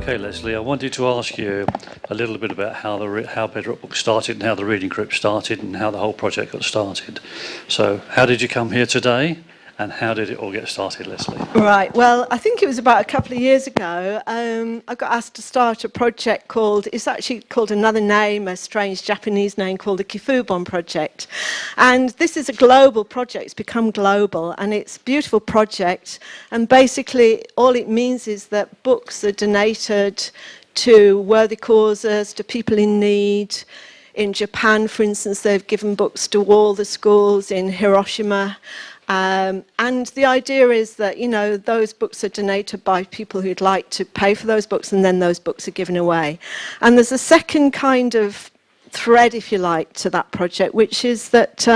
Okay, Leslie, I wanted to ask you a little bit about how Bedrock Books started and how the reading group started and how the whole project got started. So how did you come here today and how did it all get started, Leslie? Right, well, I think it was about a couple of years ago, I got asked to start a project it's actually called another name, a strange Japanese name called the Kifubon Project. And this is a global project, it's become global, and it's a beautiful project. And basically, all it means is that books are donated to worthy causes, to people in need. In Japan, for instance, they've given books to all the schools in Hiroshima. And the idea is that, those books are donated by people who'd like to pay for those books, and then those books are given away. And there's a second kind of thread, if you like, to that project, which is that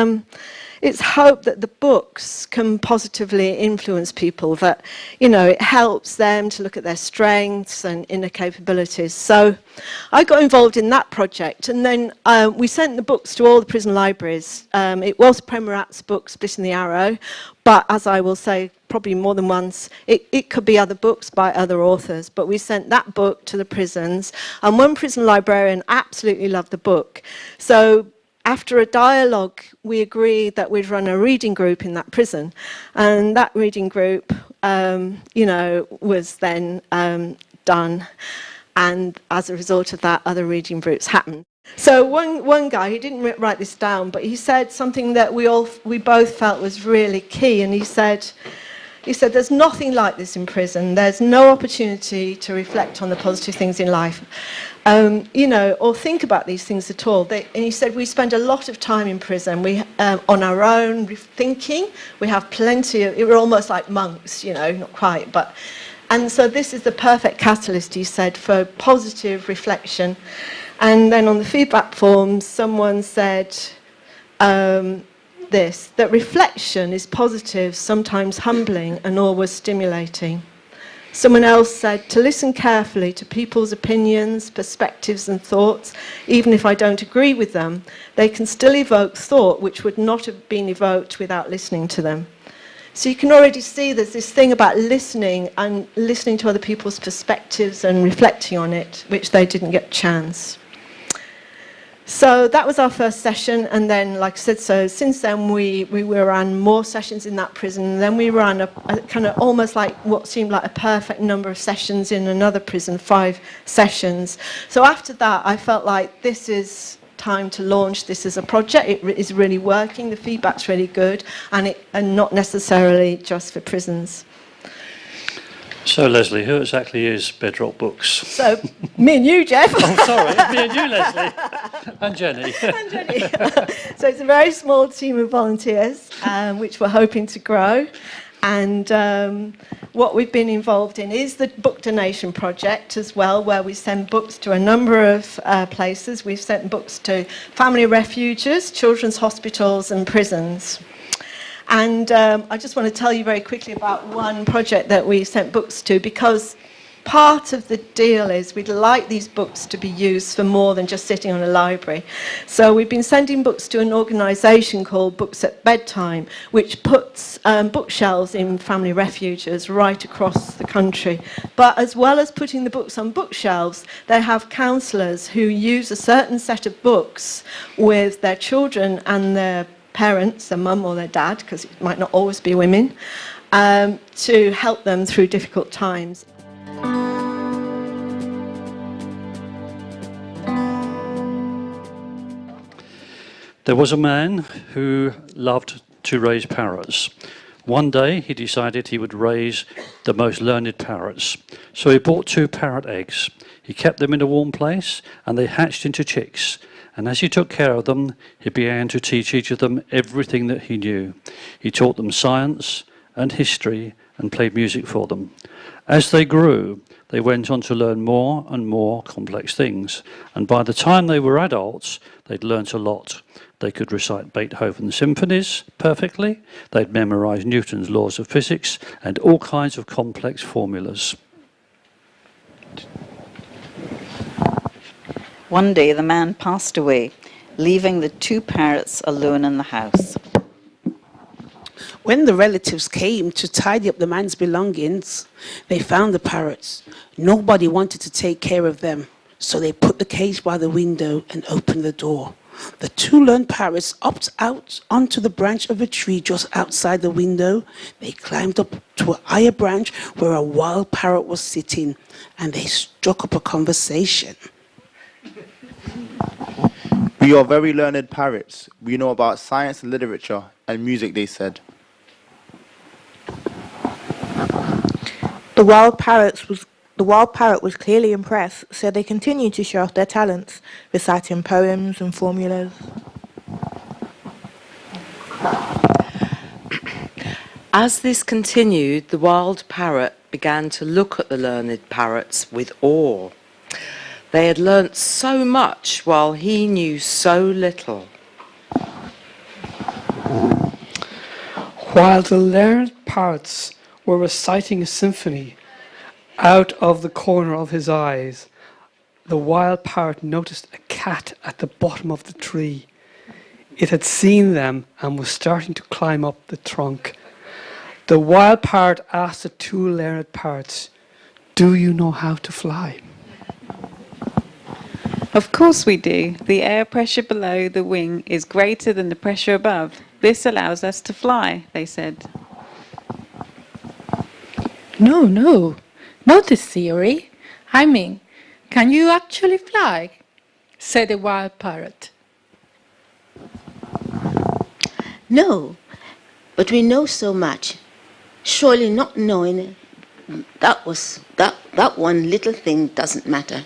it's hope that the books can positively influence people, that, it helps them to look at their strengths and inner capabilities. So I got involved in that project, and then we sent the books to all the prison libraries. It was Premarat's book, Splitting the Arrow, but as I will say probably more than once, it could be other books by other authors, but we sent that book to the prisons, and one prison librarian absolutely loved the book. So after a dialogue, we agreed that we'd run a reading group in that prison. And that reading group, was then done. And as a result of that, other reading groups happened. So one guy, he didn't write this down, but he said something that we both felt was really key. And he said, there's nothing like this in prison. There's no opportunity to reflect on the positive things in life, or think about these things at all. And he said, we spend a lot of time in prison. We on our own, thinking. We have plenty we're almost like monks, not quite. And so this is the perfect catalyst, he said, for positive reflection. And then on the feedback forms, someone said, that reflection is positive, sometimes humbling, and always stimulating. Someone else said, to listen carefully to people's opinions, perspectives, and thoughts, even if I don't agree with them, they can still evoke thought which would not have been evoked without listening to them. So you can already see there's this thing about listening and listening to other people's perspectives and reflecting on it, which they didn't get a chance. So that was our first session, and then, like I said, so since then we ran more sessions in that prison, and then we ran a kind of almost like what seemed like a perfect number of sessions in another prison, 5 sessions. So after that, I felt like this is time to launch this as a project. It is really working, the feedback's really good, and not necessarily just for prisons. So, Leslie, who exactly is Bedrock Books? So, me and you, Jeff. Oh, sorry, me and you, Leslie. And Jenny. And Jenny. So it's a very small team of volunteers, which we're hoping to grow. And what we've been involved in is the book donation project as well, where we send books to a number of places. We've sent books to family refuges, children's hospitals, and prisons. And I just want to tell you very quickly about one project that we sent books to, because part of the deal is we'd like these books to be used for more than just sitting on a library. So we've been sending books to an organisation called Books at Bedtime, which puts bookshelves in family refuges right across the country. But as well as putting the books on bookshelves, they have counsellors who use a certain set of books with their children and their parents, their mum or their dad, because it might not always be women, to help them through difficult times. There was a man who loved to raise parrots. One day he decided he would raise the most learned parrots. So he bought 2 parrot eggs. He kept them in a warm place and they hatched into chicks. And as he took care of them, he began to teach each of them everything that he knew. He taught them science and history and played music for them. As they grew, they went on to learn more and more complex things. And by the time they were adults, they'd learnt a lot. They could recite Beethoven's symphonies perfectly. They'd memorize Newton's laws of physics and all kinds of complex formulas. One day the man passed away, leaving the 2 parrots alone in the house. When the relatives came to tidy up the man's belongings, they found the parrots. Nobody wanted to take care of them, so they put the cage by the window and opened the door. The two learned parrots hopped out onto the branch of a tree just outside the window. They climbed up to a higher branch where a wild parrot was sitting, and they struck up a conversation. We are very learned parrots. We know about science, literature, and music, they said. The wild parrot was clearly impressed, so they continued to show off their talents, reciting poems and formulas. As this continued, the wild parrot began to look at the learned parrots with awe. They had learnt so much while he knew so little. While the learned parrots were reciting a symphony, out of the corner of his eyes, the wild parrot noticed a cat at the bottom of the tree. It had seen them and was starting to climb up the trunk. The wild parrot asked the two learned parrots, "Do you know how to fly?" Of course we do. The air pressure below the wing is greater than the pressure above. This allows us to fly, they said. No, not the theory. I mean, can you actually fly? Said the wild parrot. No, but we know so much. Surely not knowing that one little thing doesn't matter,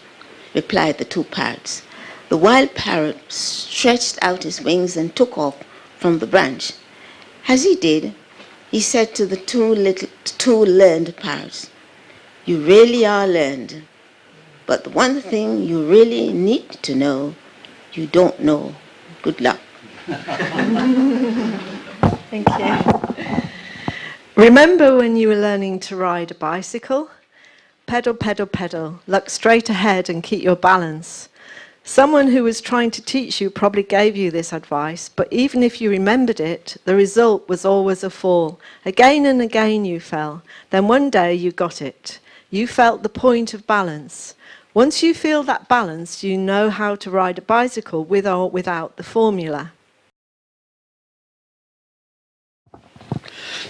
replied the two parrots. The wild parrot stretched out his wings and took off from the branch. As he did, he said to the two learned parrots, "You really are learned, but the one thing you really need to know, you don't know. Good luck." Thank you. Remember when you were learning to ride a bicycle? Pedal, pedal, pedal. Look straight ahead and keep your balance. Someone who was trying to teach you probably gave you this advice, but even if you remembered it, the result was always a fall. Again and again you fell. Then one day you got it. You felt the point of balance. Once you feel that balance, you know how to ride a bicycle with or without the formula.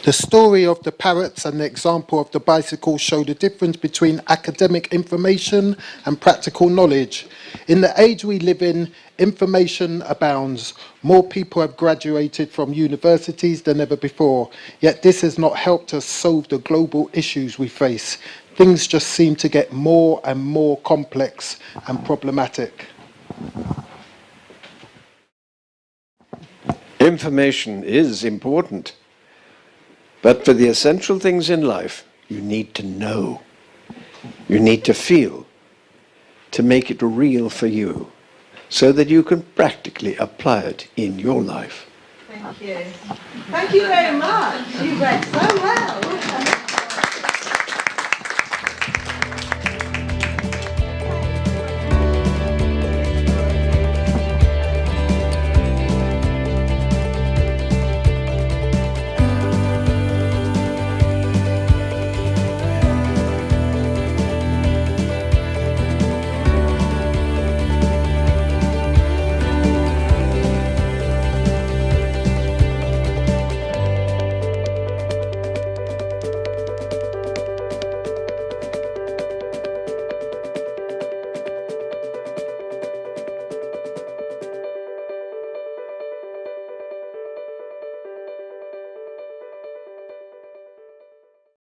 The story of the parrots and the example of the bicycle show the difference between academic information and practical knowledge. In the age we live in, information abounds. More people have graduated from universities than ever before, yet this has not helped us solve the global issues we face. Things just seem to get more and more complex and problematic. Information is important. But for the essential things in life, you need to know. You need to feel, to make it real for you, so that you can practically apply it in your life. Thank you. Thank you very much. You read so well.